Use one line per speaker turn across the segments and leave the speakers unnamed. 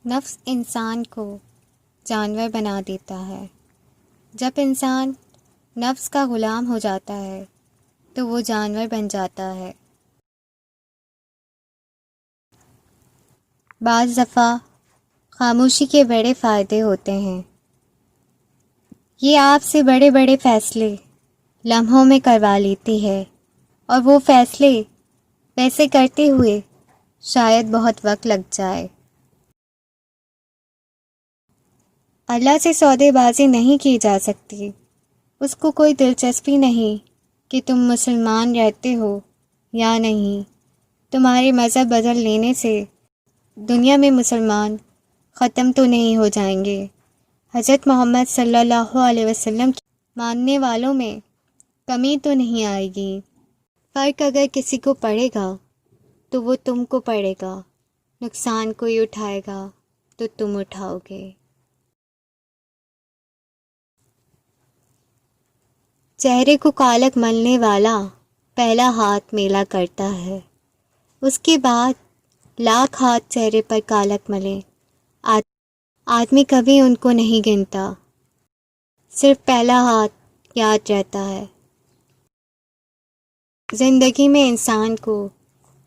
نفس انسان کو جانور بنا دیتا ہے۔ جب انسان نفس کا غلام ہو جاتا ہے تو وہ جانور بن جاتا ہے۔ بعض دفعہ خاموشی کے بڑے فائدے ہوتے ہیں۔ یہ آپ سے بڑے بڑے فیصلے لمحوں میں کروا لیتی ہے، اور وہ فیصلے ویسے کرتے ہوئے شاید بہت وقت لگ جائے۔ اللہ سے سودے بازی نہیں کی جا سکتی۔ اس کو کوئی دلچسپی نہیں کہ تم مسلمان رہتے ہو یا نہیں۔ تمہارے مذہب بدل لینے سے دنیا میں مسلمان ختم تو نہیں ہو جائیں گے۔ حضرت محمد صلی اللہ علیہ وسلم کی ماننے والوں میں کمی تو نہیں آئے گی۔ فرق اگر کسی کو پڑے گا تو وہ تم کو پڑے گا، نقصان کوئی اٹھائے گا تو تم اٹھاؤ گے۔ چہرے کو کالک ملنے والا پہلا ہاتھ میلا کرتا ہے، اس کے بعد لاکھ ہاتھ چہرے پر کالک ملے، آدمی کبھی ان کو نہیں گنتا، صرف پہلا ہاتھ یاد رہتا ہے۔ زندگی میں انسان کو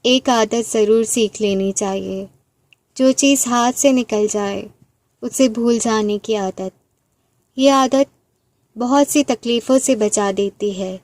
ایک عادت ضرور سیکھ لینی چاہیے۔ جو چیز ہاتھ سے نکل جائے اسے بھول جانے کی عادت۔ یہ عادت بہت سی تکلیفوں سے بچا دیتی ہے۔